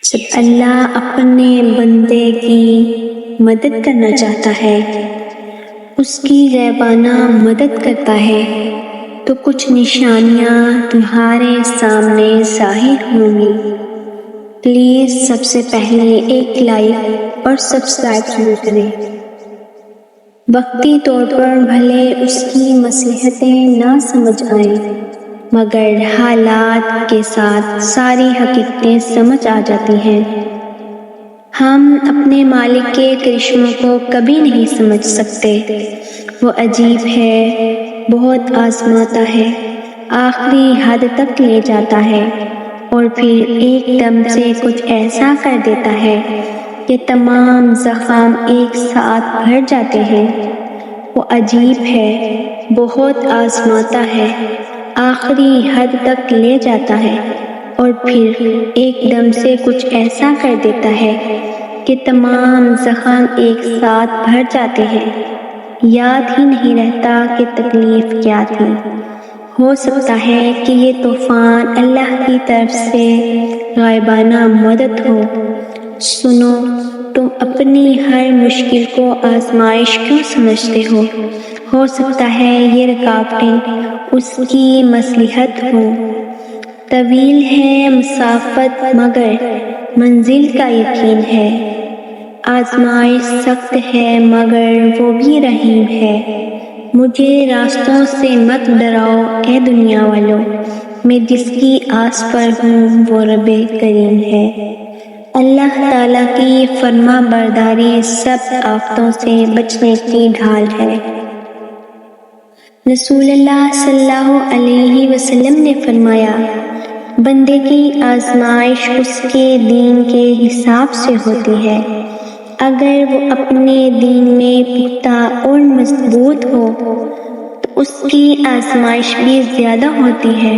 جب اللہ اپنے بندے کی مدد کرنا چاہتا ہے، اس کی غیبانہ مدد کرتا ہے، تو کچھ نشانیاں تمہارے سامنے ظاہر ہوں گی۔ پلیز سب سے پہلے ایک لائک اور سبسکرائب ضرور کریں۔ وقتی طور پر بھلے اس کی مصلحتیں نہ سمجھ آئیں، مگر حالات کے ساتھ ساری حقیقتیں سمجھ آ جاتی ہیں۔ ہم اپنے مالک کے کرشموں کو کبھی نہیں سمجھ سکتے۔ وہ عجیب ہے، بہت آزماتا ہے، آخری حد تک لے جاتا ہے، اور پھر ایک دم سے کچھ ایسا کر دیتا ہے کہ تمام زخم ایک ساتھ بھر جاتے ہیں۔ وہ عجیب ہے، بہت آزماتا ہے، آخری حد تک لے جاتا ہے، اور پھر ایک دم سے کچھ ایسا کر دیتا ہے کہ تمام زخم ایک ساتھ بھر جاتے ہیں۔ یاد ہی نہیں رہتا کہ تکلیف کیا تھی۔ ہو سکتا ہے کہ یہ طوفان اللہ کی طرف سے غائبانہ مدد ہو۔ سنو، تم اپنی ہر مشکل کو آزمائش کیوں سمجھتے ہو سکتا ہے یہ رکاوٹیں اس کی مصلحت ہوں۔ طویل ہے مسافت مگر منزل کا یقین ہے۔ آزمائش سخت ہے مگر وہ بھی رحیم ہے۔ مجھے راستوں سے مت ڈراؤ اے دنیا والوں، میں جس کی آس پر ہوں وہ رب کریم ہے۔ اللہ تعالیٰ کی فرما برداری سب آفتوں سے بچنے کی ڈھال ہے۔ رسول اللہ صلی اللہ علیہ وسلم نے فرمایا، بندے کی آزمائش اس کے دین کے حساب سے ہوتی ہے۔ اگر وہ اپنے دین میں پختہ اور مضبوط ہو تو اس کی آزمائش بھی زیادہ ہوتی ہے،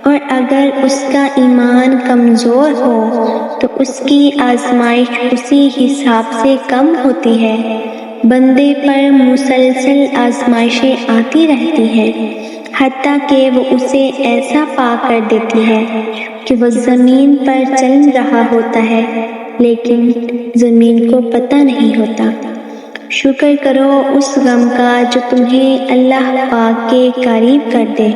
اور اگر اس کا ایمان کمزور ہو تو اس کی آزمائش اسی حساب سے کم ہوتی ہے۔ بندے پر مسلسل آزمائشیں آتی رہتی ہیں، حتیٰ کہ وہ اسے ایسا پا کر دیتی ہے کہ وہ زمین پر چل رہا ہوتا ہے لیکن زمین کو پتہ نہیں ہوتا۔ شکر کرو اس غم کا جو تمہیں اللہ پاک کے قریب کر دے۔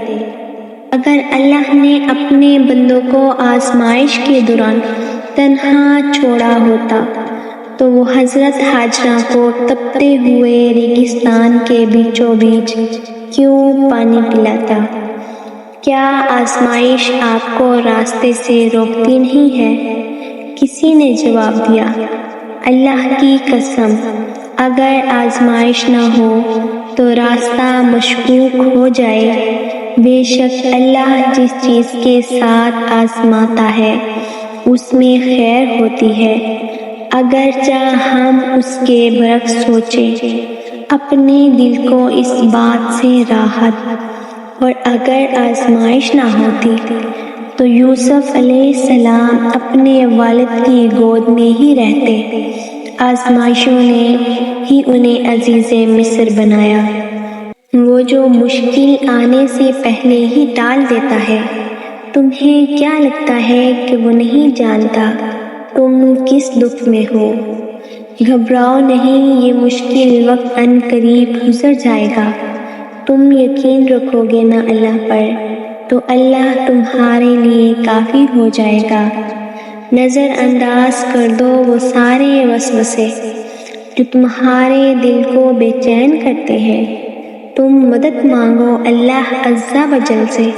اگر اللہ نے اپنے بندوں کو آزمائش کے دوران تنہا چھوڑا ہوتا تو وہ حضرت ہاجرہ کو تپتے ہوئے ریگستان کے بیچوں بیچ کیوں پانی پلاتا؟ کیا آزمائش آپ کو راستے سے روکتی نہیں ہے؟ کسی نے جواب دیا، اللہ کی قسم، اگر آزمائش نہ ہو تو راستہ مشکوک ہو جائے۔ بے شک اللہ جس چیز کے ساتھ آزماتا ہے اس میں خیر ہوتی ہے، اگرچہ ہم اس کے برعکس سوچیں۔ اپنے دل کو اس بات سے راحت، اور اگر آزمائش نہ ہوتی تو یوسف علیہ السلام اپنے والد کی گود میں ہی رہتے۔ آزمائشوں نے ہی انہیں عزیز مصر بنایا۔ وہ جو مشکل آنے سے پہلے ہی ٹال دیتا ہے، تمہیں کیا لگتا ہے کہ وہ نہیں جانتا تم کس دکھ میں ہو؟ گھبراؤ نہیں، یہ مشکل وقت عن قریب گزر جائے گا۔ تم یقین رکھو گے نا اللہ پر تو اللہ تمہارے لیے کافی ہو جائے گا۔ نظر انداز کر دو وہ سارے وسوسے جو تمہارے دل کو بے چین کرتے ہیں۔ تم مدد مانگو اللہ عز و جل سے،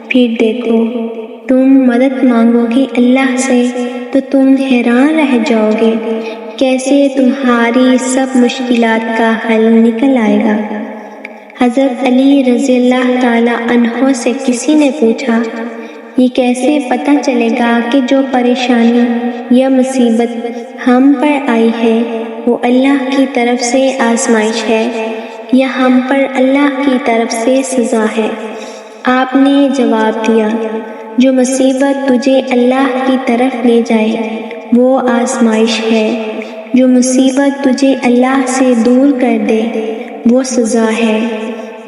پھر دیکھو تم مدد مانگو گے اللہ سے تو تم حیران رہ جاؤ گے کیسے تمہاری سب مشکلات کا حل نکل آئے گا۔ حضرت علی رضی اللہ تعالیٰ عنہ سے کسی نے پوچھا، یہ کیسے پتہ چلے گا کہ جو پریشانی یا مصیبت ہم پر آئی ہے وہ اللہ کی طرف سے آزمائش ہے یا ہم پر اللہ کی طرف سے سزا ہے؟ آپ نے جواب دیا، جو مصیبت تجھے اللہ کی طرف لے جائے وہ آزمائش ہے، جو مصیبت تجھے اللہ سے دور کر دے وہ سزا ہے۔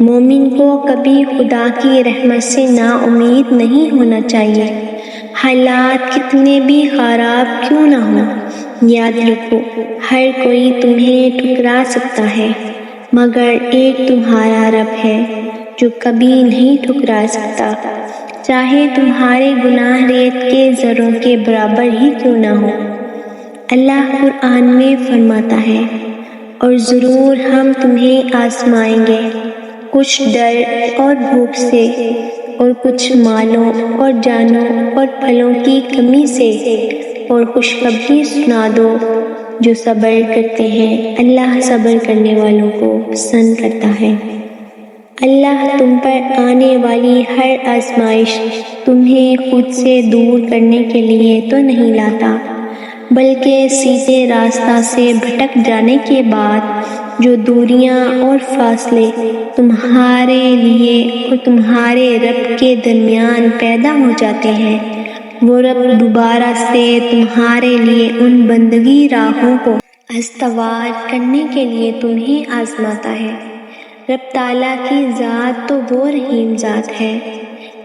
مومن کو کبھی خدا کی رحمت سے نا امید نہیں ہونا چاہیے، حالات کتنے بھی خراب کیوں نہ ہوں، یاد رکھو ہر کوئی تمہیں ٹھکرا سکتا ہے مگر ایک تمہارا رب ہے جو کبھی نہیں ٹھکرا سکتا، چاہے تمہارے گناہ ریت کے ذروں کے برابر ہی کیوں نہ ہو۔ اللہ قرآن میں فرماتا ہے، اور ضرور ہم تمہیں آزمائیں گے، کچھ ڈر اور بھوک سے، اور کچھ مالوں اور جانوں اور پھلوں کی کمی سے، اور خوشخبری سنا دو جو صبر کرتے ہیں، اللہ صبر کرنے والوں کو پسند کرتا ہے۔ اللہ تم پر آنے والی ہر آزمائش تمہیں خود سے دور کرنے کے لیے تو نہیں لاتا، بلکہ سیدھے راستہ سے بھٹک جانے کے بعد جو دوریاں اور فاصلے تمہارے لیے اور تمہارے رب کے درمیان پیدا ہو جاتے ہیں، وہ رب دوبارہ سے تمہارے لیے ان بندگی راہوں کو استوار کرنے کے لیے تمہیں آزماتا ہے۔ رب تعالیٰ کی ذات تو وہ رحیم ذات ہے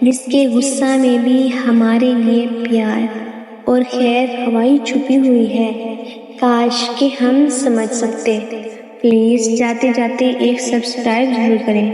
جس کے غصہ میں بھی ہمارے لیے پیار اور خیر خواہی چھپی ہوئی ہے، کاش کہ ہم سمجھ سکتے۔ پلیز جاتے جاتے ایک سبسکرائب ضرور کریں۔